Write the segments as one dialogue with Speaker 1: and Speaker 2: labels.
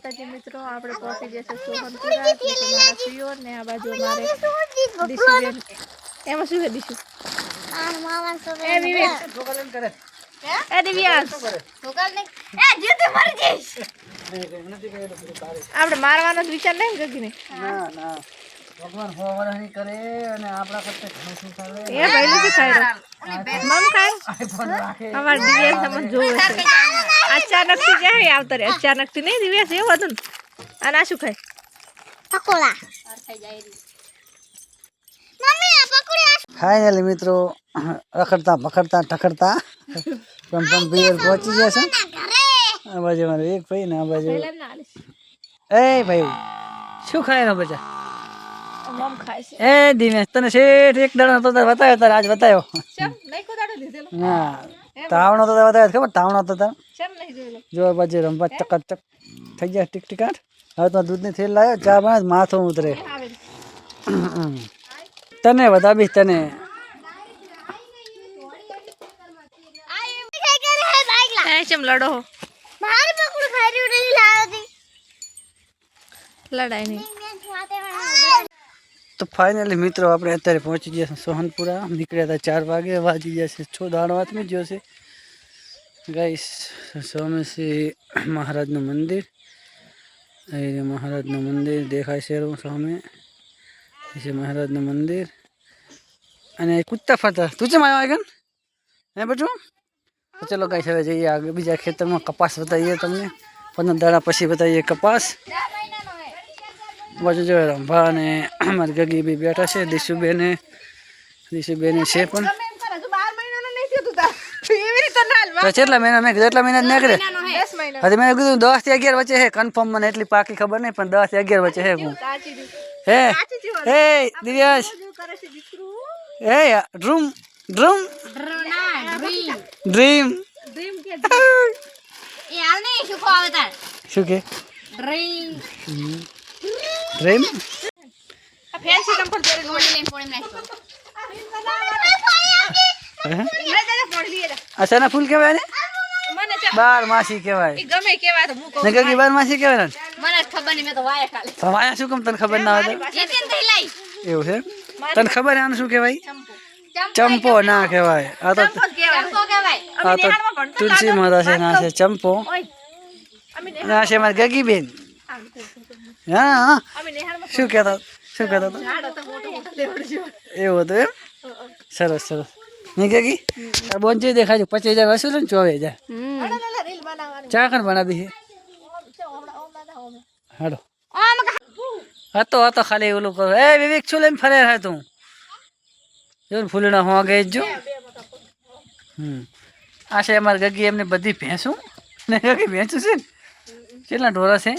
Speaker 1: માતાજી મિત્રો, આપણે પહોંચી જશે સોહનપુરા મારા પિયોર ને આ બાજુ અમારે દીશુબેન. એમાં શું છે દીશુ? એ વિવેક એ દિવ્યાસ આપણે મારવાનો જ વિચાર નહીં ગગીને.
Speaker 2: ના ના ભગવાન હોવર નહીં કરે અને આપણા કરતે ઘણું શું કરે.
Speaker 1: એ ભાઈ શું ખાય મમ ખાય અમાર દિવ્યાસ તમને જોવે છે. અચાનક થી જાય આવતો રે અચાનક થી નહીં દિવ્યાસ એવું હતું ને. અને આ શું ખાય?
Speaker 3: પકોડા મમ્મી આ પકોડા.
Speaker 2: ફાઇનલી મિત્રો રખડતા પકડતા ઠકડતા પણ પિયર પહોંચી ગયા છે. આ બાજુ મારો એક ભાઈ ને આ બાજુ એ ભાઈ શું ખાય ને બચા?
Speaker 1: મમ ખાય છે.
Speaker 2: એ દિનેશ તને શેઠ એક દાડો તો બતાવ્યો તારે આજ બતાવ્યો.
Speaker 1: ચમ નહીં કોદાડો લીધેલો.
Speaker 2: ના તાવણો તો બતાવ્યો ખબર તાવણો તો તાર
Speaker 1: ચમ નહીં જોયેલો.
Speaker 2: જો બાજુ રંભા ચકચક થઈ ગયા ટીક ટીકાટ. હવે તો દૂધની થેલ લાવ્યો ચા બનાવ માથું ઉતરે. તને વધાવી તને
Speaker 1: ચમ લડો
Speaker 3: માર પકોડા ખાઈ રહ્યો નહીં લાવતી
Speaker 1: લડાય નહીં.
Speaker 2: તો ફાઇનલી મિત્રો આપણે અત્યારે પહોંચી ગયા સોહનપુરા. નીકળ્યા હતા 4 વાગે, વાગી ગયા છે 6 દાડો હાથમાં ગયો છે ગાઈસ. સામે છે મહારાજનું મંદિર. એ મહારાજનું મંદિર દેખાય છે સામે છે મહારાજનું મંદિર. અને કુત્તા ફરતા તું ચમ આવ્યો આગળ હે બેટું? તો ચલો ગાઈસ હવે જઈએ આગળ બીજા ખેતરમાં. કપાસ બતાવીએ તમને 15 દાડા પછી બતાવીએ કપાસ. બાજુ જો રંભા અને અમારી ગગી બી બેઠા છે. દીશુબેને છે પણ કેટલા મહિના મેં કેટલા મહિના નીકળે? હજી મેં કીધું 10 થી 11 વચ્ચે છે કન્ફર્મ. મને એટલી પાકી ખબર નહીં પણ 10 થી 11 વચ્ચે છે. હું હે દિવ્યાસ હે ડ્રીમ ડ્રીમ ડ્રીમ
Speaker 3: એ હાલ નહીં શું ખાવ તાર
Speaker 2: શું કે
Speaker 3: ડ્રીમ
Speaker 2: ડ્રીમ
Speaker 1: આ ફેન્સી ચંપલ પહેરે
Speaker 3: ગોળી લઈને પોણી નાખો.
Speaker 2: અચાના ફૂલ કહેવાય ને?
Speaker 1: મને ચમ
Speaker 2: બાર માસી કહેવાય
Speaker 1: ઈ ગમે કેવાય તો હું કહું.
Speaker 2: ને ગગી બાર માસી કહેવાય ને?
Speaker 3: મને ખબર નહીં મેં તો વાયા ખાલી
Speaker 2: તો આયા શું કેમ તને ખબર ના હોય?
Speaker 3: એ તેન થઈ લઈ
Speaker 2: એવું છે તને ખબર આને શું કહેવાય?
Speaker 1: ચંપો
Speaker 2: ચંપો ના કહેવાય. આ તો
Speaker 1: ચંપો જ કહેવાય.
Speaker 3: ચંપો કહેવાય.
Speaker 2: આ તો તુલસી માતા છે ના છે ચંપો.
Speaker 1: ઓય અમે
Speaker 2: ના છે મારી ગગી બેન. હા હા
Speaker 1: અમે નેહાળમાં
Speaker 2: શું કહેતા હતા?
Speaker 1: ઝાડ હતો મોટો મોટો દેવડ જેવો.
Speaker 2: એવું હતું એમ? સરસ સરસ. નહીં ગગી આ બોનજી દેખાય 25,000 વસૂલ ને 24,000
Speaker 1: રીલ બનાવવાની.
Speaker 2: ચા કણ બનાવી છે હાડો. હતો ખાલી ઓલું કરો. એ વિવેક છું લઈને ફરે રહે તું જો ફૂલડા હોવા ગઈ જો. આ છે અમારી ગગી. એમને બધી ભેંસું ને ગગી ભેંસું છે ને કેટલા ઢોરા છે?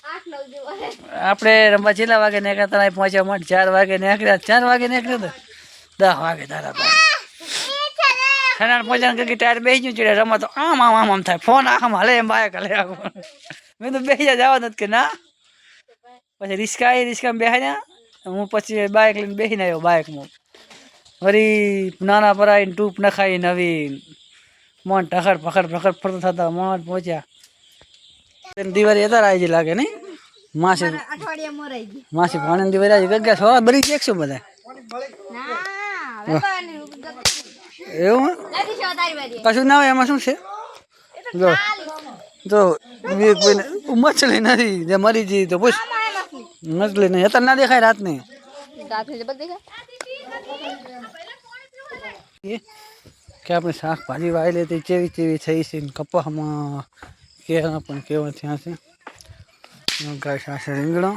Speaker 3: 8-9 જેવો હે.
Speaker 2: આપણે રંબા છેલ્લા વાગે નીકળ્યા હતા પહોંચવા માટે 4 વાગે નીકળ્યા. 4 વાગે નીકળ્યા હતા 10 વાગે તારા ખરાડ પહોંચ્યા. ગગી ટાયર બેસી ગયું ચડે રમતો આમ આમ આમ આમ થાય. ફોન આમ હલે એમ બાયક હલે આખું. મેં તો બેસી જવા નથી કે ના. પછી રિક્ષામાં બેહાડ્યા. હું પછી બાઇક લઈને બેસીને આવ્યો. બાઇકમાં વળી નાના પરાઈને ટૂપ નખાઈ નવી મોન ઠખડ પકડ ફરતા થતા મોન પહોંચ્યા. દિવાળી અત્યારે આવી લાગે નહીં? માસી
Speaker 3: અઠવાડિયા મોરાઈ ગઈ.
Speaker 2: માસી ભાણેની દિવાળી આવી ગગા સોળા બરી દેખશું બધા
Speaker 3: ના હવે તો
Speaker 2: એવું
Speaker 3: નથી છો તારી બારી
Speaker 2: કશું ના હોય એમાં શું છે? જો જો વિવેકભાઈને મછલી નથી જે મરી જઈ તો પૂછ. મછલી નહીં અત્યારે ના દેખાય રાત નહીં. કે આપણે શાકભાજી વાવી લેતી ચેવી ચેવી થઈ છે ને કપાસમાં કેળા પણ કેવા થયા છે. ગાય સાથે રીંગણો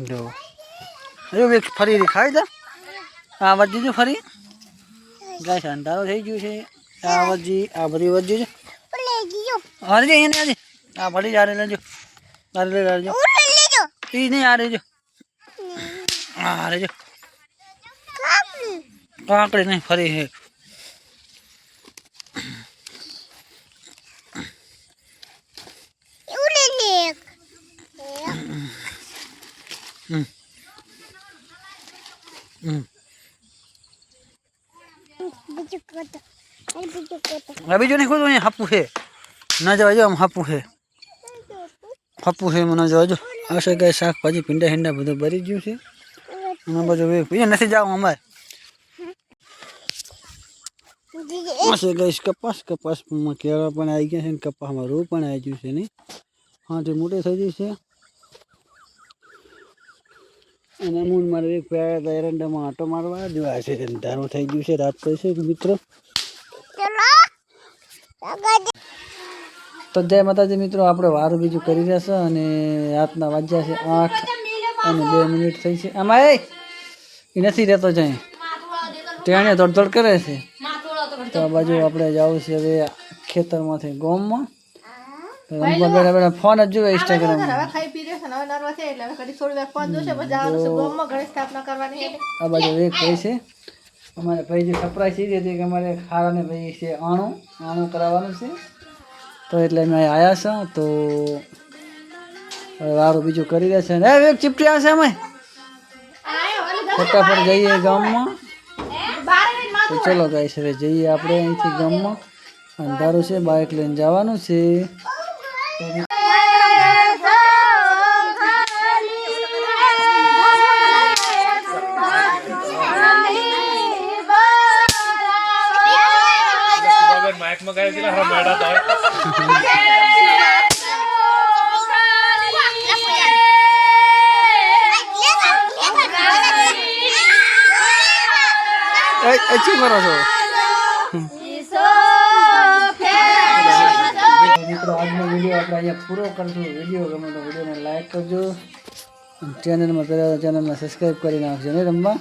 Speaker 2: જો એવું ફરી ખાઈ દે. આ વધી જો ફરી ગાય છે અંધારો થઈ ગયું છે. આ વધી આ બધી વધી છે. હારે અહીંયા આજે આ ભરી જ હારે લેજો. હારે લેજો એ નહીં હારે જો. હા હારે જો કાંકડી નહીં ફરી હે. બીજું નહીં ખોટું અહીંયા હાપું છે. ના જવા જો આમ હાપું છે એમાં ના જવા જો આ છે કાંઈ શાકભાજી ભીંડા હિંડા બધું ભરી ગયું છે અને બધું અહીંયા નથી જવું અમારે છે ગઈશ કપાસમાં કેળા પણ આવી ગયા છે ને કપાસમાં રૂ પણ આવી ગયું છે નહીં હા તે મોટી થઈ ગઈ છે અને અમૂલ મારે એક પેડા એરંડામાં આટો મારવા જેવા છે ધારું થઈ ગયું છે રાત થઈ છે મિત્રો તો જય માતાજી મિત્રો આપણે વારું બીજું કરી રહ્યા છે અને રાતના વાગ્યા છે 8:02 થઈ છે આમાં એ નથી રહેતો જાય ત્યાં દોડ કરે છે તો આ બાજુ આપણે જવું છે હવે ખેતરમાંથી ગામમાં રમવા બેઠા ફોન જ જોવે ઇન્સ્ટાગ્રામમાં
Speaker 1: હવે ખાઈ પી રહ્યો છે હવે નર્વસ છે એટલે હવે ઘડી થોડી વાર ફોન જોશે પછી જવાનું છે ગામમાં ઘરે સ્થાપના કરવાની છે
Speaker 2: આ બાજુ એક ભાઈ છે અમારે ભાઈ જે સરપ્રાઈઝ થઈ હતી કે અમારે ખાવાને ભાઈ છે આણું કરાવવાનું છે તો એટલે અમે આવ્યા છે તો હવે વારું બીજું કરી રહ્યા છે ને એક ચીપટી આવશે અમે ફટાફટ જઈએ ગામમાં તો ચલો ગાઈસ હવે જઈએ આપણે અહીંથી ગામમાં અંધારું છે બાઇક લઈને જવાનું છે
Speaker 4: माइक में गए दिला हरा मैडा था
Speaker 2: अच्छी કરો છો મિત્રો આજનો વિડીયો આપણે અહીંયા પૂરો કરશું વિડીયો ગમે તો વિડીયોને લાઈક કરજો ચેનલમાં પહેલાં ચેનલને સબસ્ક્રાઈબ કરી નાખજો ને રમવા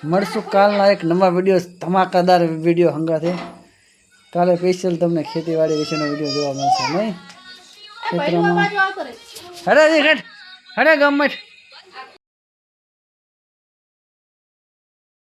Speaker 2: મળશું કાલના એક નવા વિડીયો ધમાકાદાર વિડીયો હંગાથે કાલે સ્પેશિયલ તમને ખેતીવાડી વિશેનો વિડીયો જોવા મળશે નહીં ખેતરમાં હડે ગામમાં